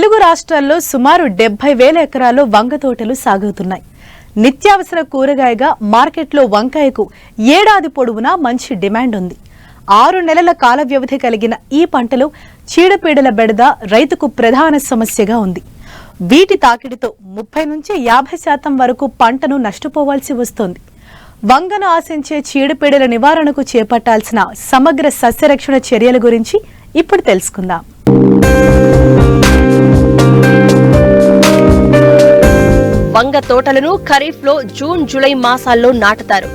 తెలుగు రాష్ట్రాల్లో సుమారు 70,000 ఎకరాల్లో వంగ తోటలు సాగుతున్నాయి. నిత్యావసర కూరగాయగా మార్కెట్లో వంకాయకు ఏడాది పొడవునా మంచి డిమాండ్ ఉంది. 6 నెలల కాల వ్యవధి కలిగిన ఈ పంటలో చీడపీడల బెడద రైతుకు ప్రధాన సమస్యగా ఉంది. వీటి తాకిడితో 30 నుంచి 50% వరకు పంటను నష్టపోవాల్సి వస్తోంది. వంగను ఆశించే చీడపీడల నివారణకు చేపట్టాల్సిన సమగ్ర సస్యరక్షణ చర్యల గురించి ఇప్పుడు తెలుసుకుందాం. వంగ తోటలను ఖరీఫ్ లో జూన్ జూలై మాసాల్లో నాటుతారు.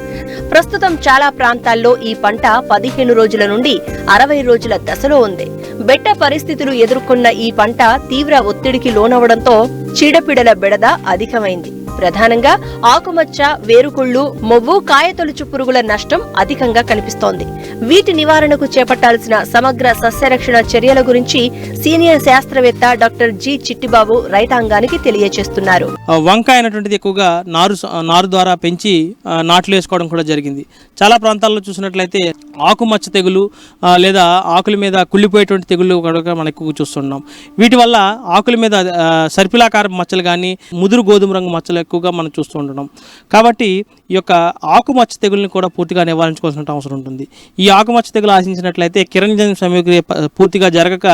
ప్రస్తుతం చాలా ప్రాంతాల్లో ఈ పంట 15 రోజుల నుండి 60 రోజుల దశలో ఉంది. బెట్ట పరిస్థితులు ఎదుర్కొన్న ఈ పంట తీవ్ర ఒత్తిడికి లోనవడంతో చీడపీడల బెడద అధికమైంది. ప్రధానంగా ఆకుమచ్చ, వేరుకుళ్లు, మొవ్వు, కాయతొలుచు పురుగుల నష్టం అధికంగా కనిపిస్తోంది. వీటి నివారణకు చేపట్టాల్సిన సమగ్ర సస్యరక్షణ చర్యల గురించి సీనియర్ శాస్త్రవేత్త డాక్టర్ జి చిట్టిబాబు రైతాంగానికి తెలియజేస్తున్నారు. వంకాయ అనేటువంటిది ఎక్కువగా నారు ద్వారా పెంచి నాట్లు వేసుకోవడం కూడా జరిగింది. చాలా ప్రాంతాల్లో చూసినట్లయితే ఆకుమచ్చ తెగులు లేదా ఆకుల మీద కుళ్ళిపోయేటువంటి తెగులు కూడా మనం ఎక్కువగా చూస్తున్నాం. వీటి వల్ల ఆకుల మీద సర్పిలాకార మచ్చలు కానీ ముదురు గోధుమ రంగు మచ్చలు ఎక్కువగా మనం చూస్తూ ఉంటున్నాం. కాబట్టి ఈ యొక్క ఆకుమచ్చ తెగుల్ని కూడా పూర్తిగా నివారించుకోవాల్సిన అవసరం ఉంటుంది. ఈ ఆకుమచ్చ తెగులు ఆశించినట్లయితే కిరణజన్య సమగ్ర పూర్తిగా జరగక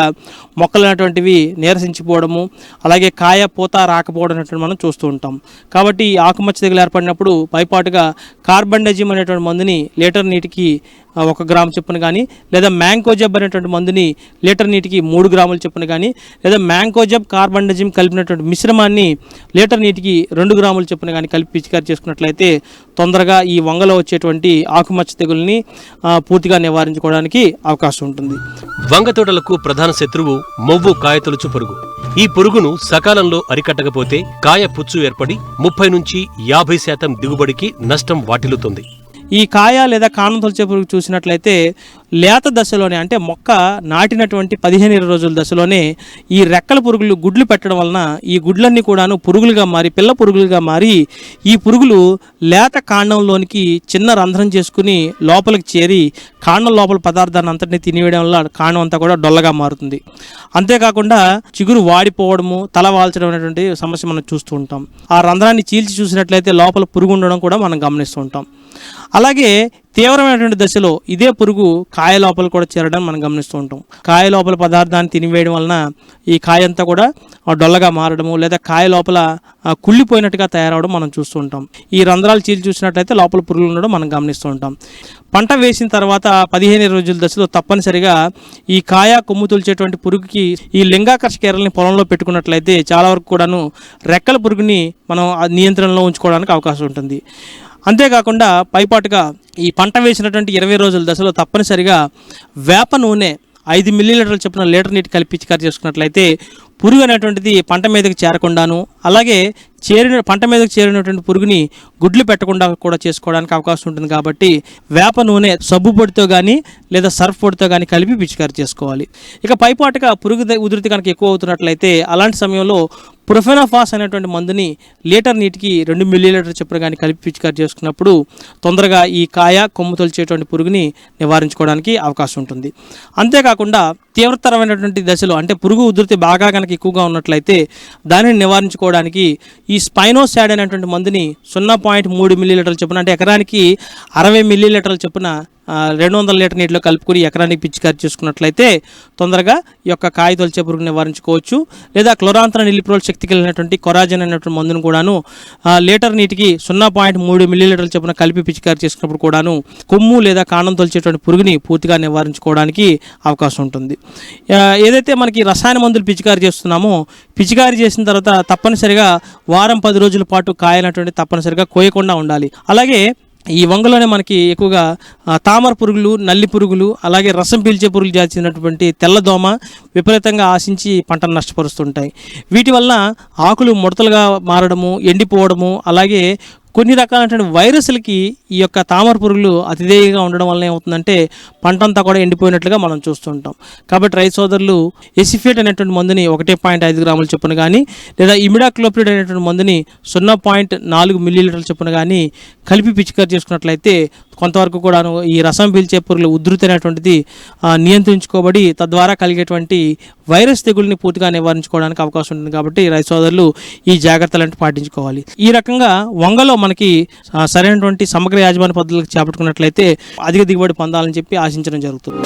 మొక్కలు అనేటువంటివి నీరసించిపోవడము, అలాగే కాయ పూత రాకపోవడం అనేటువంటి మనం చూస్తూ ఉంటాం. కాబట్టి ఈ ఆకుమచ్చ తెగులు ఏర్పడినప్పుడు పైపాటుగా కార్బండజిమ్ అనేటువంటి మందుని లీటర్ నీటికి 1 గ్రాము చొప్పున కానీ, లేదా మ్యాంకోజబ్ అనేటువంటి మందుని లీటర్ నీటికి 3 గ్రాముల చొప్పున కానీ, లేదా మ్యాంకోజబ్ కార్బండజిమ్ కలిపినటువంటి మిశ్రమాన్ని లీటర్ నీటికి 2 గ్రాముల చొప్పున కానీ కలిపి పిచికారి చేసుకున్నట్లయితే తొందరగా ఈ వంగలో వచ్చేటువంటి ఆకుమచ్చ తెగుల్ని పూర్తిగా నివారించుకోవడానికి అవకాశం ఉంటుంది. వంగ తోటలకు ప్రధాన శత్రువు మొవ్వు కాయతొలుచు పురుగు. ఈ పురుగును సకాలంలో అరికట్టకపోతే కాయ పుచ్చు ఏర్పడి 30 నుంచి 50% దిగుబడికి నష్టం వాటిల్లుతుంది. ఈ కాయ లేదా కాండం తొలిచే పురుగు చూసినట్లయితే లేత దశలోనే, అంటే మొక్క నాటినటువంటి 15 రోజుల దశలోనే ఈ రెక్కల పురుగులు గుడ్లు పెట్టడం వలన ఈ గుడ్లన్నీ కూడాను పురుగులుగా మారి పిల్ల పురుగులుగా మారి ఈ పురుగులు లేత కాండంలోనికి చిన్న రంధ్రం చేసుకుని లోపలికి చేరి కాండం లోపల పదార్థాన్ని అంతటినీ తినివేయడం వల్ల కాండం అంతా కూడా డొల్లగా మారుతుంది. అంతేకాకుండా చిగురు వాడిపోవడము, తల వాల్చడం అనేటువంటి సమస్య మనం చూస్తూ ఉంటాం. ఆ రంధ్రాన్ని చీల్చి చూసినట్లయితే లోపల పురుగు ఉండడం కూడా మనం గమనిస్తూ ఉంటాం. అలాగే తీవ్రమైనటువంటి దశలో ఇదే పురుగు కాయ లోపల కూడా చేరడం మనం గమనిస్తూ ఉంటాం. కాయ లోపల పదార్థాన్ని తినివేయడం వలన ఈ కాయ అంతా కూడా డొల్లగా మారడము, లేదా కాయ లోపల కుళ్ళిపోయినట్టుగా తయారవడం మనం చూస్తూ ఉంటాం. ఈ రంధ్రాలు చీల్చి చూసినట్లయితే లోపల పురుగులు ఉండడం మనం గమనిస్తూ ఉంటాం. పంట వేసిన తర్వాత 15 రోజుల దశలో తప్పనిసరిగా ఈ కాయ కొమ్ము తొలిచేటువంటి పురుగుకి ఈ లింగాకర్షక ఎరల్ని పొలంలో పెట్టుకున్నట్లయితే చాలా వరకు కూడాను రెక్కల పురుగుని మనం నియంత్రణలో ఉంచుకోవడానికి అవకాశం ఉంటుంది. అంతేకాకుండా పైపాటుగా ఈ పంట వేసినటువంటి 20 రోజుల దశలో తప్పనిసరిగా వేప నూనె 5 మిల్లీలీటర్ల చొప్పున లీటర్ నీటి కలిపి పిచికారి చేసుకున్నట్లయితే పురుగు అనేటువంటిది పంట మీదకి చేరకుండాను, అలాగే పంట మీదకి చేరినటువంటి పురుగుని గుడ్లు పెట్టకుండా కూడా చేసుకోవడానికి అవకాశం ఉంటుంది. కాబట్టి వేప నూనె సబ్బు పొడితో కానీ లేదా సర్ఫ్ పొడితో కానీ కలిపి పిచికారి చేసుకోవాలి. ఇక పైపాటుగా పురుగు ఉధృతి కనుక ఎక్కువ అవుతున్నట్లయితే అలాంటి సమయంలో ప్రొఫెనోఫాస్ అనేటువంటి మందుని లీటర్ నీటికి 2 మిల్లీలీటర్ చొప్పున కానీ కలిపి పిచికారి చేసుకున్నప్పుడు తొందరగా ఈ కాయ కొమ్ము తొలిచేటువంటి పురుగుని నివారించుకోవడానికి అవకాశం ఉంటుంది. అంతేకాకుండా తీవ్రతరమైనటువంటి దశలో, అంటే పురుగు ఉధృతి బాగా కనుక ఎక్కువగా ఉన్నట్లయితే దానిని నివారించుకోవడానికి ఈ స్పైనోసాడ్ అనేటువంటి మందుని 0.3 మిల్లీలీటర్ల చొప్పున, అంటే ఎకరానికి 60 మిల్లీలీటర్ల చొప్పున 200 లీటర్ నీటిలో కలుపుకొని ఎకరానికి పిచికారి చేసుకున్నట్లయితే తొందరగా ఈ యొక్క కాయ తొలిచే పురుగును నివారించుకోవచ్చు. లేదా క్లోరాంత్ర నిలిప్రోల్ శక్తి కలిగినటువంటి కొరాజన్ అనేటువంటి మందును కూడాను లీటర్ నీటికి 0.3 మిల్లీలీటర్ల చొప్పున కలిపి పిచికారి చేసుకున్నప్పుడు కూడాను కొమ్ము లేదా కాండం తొలిచేటువంటి పురుగుని పూర్తిగా నివారించుకోవడానికి అవకాశం ఉంటుంది. ఏదైతే మనకి రసాయన మందులు పిచికారి చేస్తున్నామో పిచికారి చేసిన తర్వాత తప్పనిసరిగా వారం 10 రోజుల పాటు కాయనటువంటి తప్పనిసరిగా కోయకుండా ఉండాలి. అలాగే ఈ వంగలోనే మనకి ఎక్కువగా తామర పురుగులు, నల్లి పురుగులు, అలాగే రసం పీల్చే పురుగులు చేసినటువంటి తెల్లదోమ విపరీతంగా ఆశించి పంటను నష్టపరుస్తుంటాయి. వీటి వల్ల ఆకులు ముడతలుగా మారడము, ఎండిపోవడము, అలాగే కొన్ని రకాలైనటువంటి వైరస్లకి ఈ యొక్క తామర పురుగులు అతిథేయంగా ఉండడం వల్ల ఏమవుతుందంటే పంట అంతా కూడా ఎండిపోయినట్లుగా మనం చూస్తుంటాం. కాబట్టి రైతు సోదరులు ఎసిఫేట్ అనేటువంటి మందుని 1.5 గ్రాముల చొప్పున కానీ, లేదా ఇమిడాక్లోప్రిడ్ అనేటువంటి మందుని 0.4 మిల్లీలీటర్ల చొప్పున కానీ కలిపి పిచికారి చేసుకున్నట్లయితే కొంతవరకు కూడాను ఈ రసం పీల్చే పురుగుల ఉధృతి అనేటువంటిది నియంత్రించుకోబడి తద్వారా కలిగేటువంటి వైరస్ తెగుల్ని పూర్తిగా నివారించుకోవడానికి అవకాశం ఉంటుంది. కాబట్టి రైతు సోదరులు ఈ జాగ్రత్తలను పాటించుకోవాలి. ఈ రకంగా వంగలో మనకి సరైనటువంటి సమగ్ర యాజమాన్య పద్ధతులకు చేపట్టుకున్నట్లయితే అధిక దిగుబడి పొందాలని చెప్పి ఆశించడం జరుగుతుంది.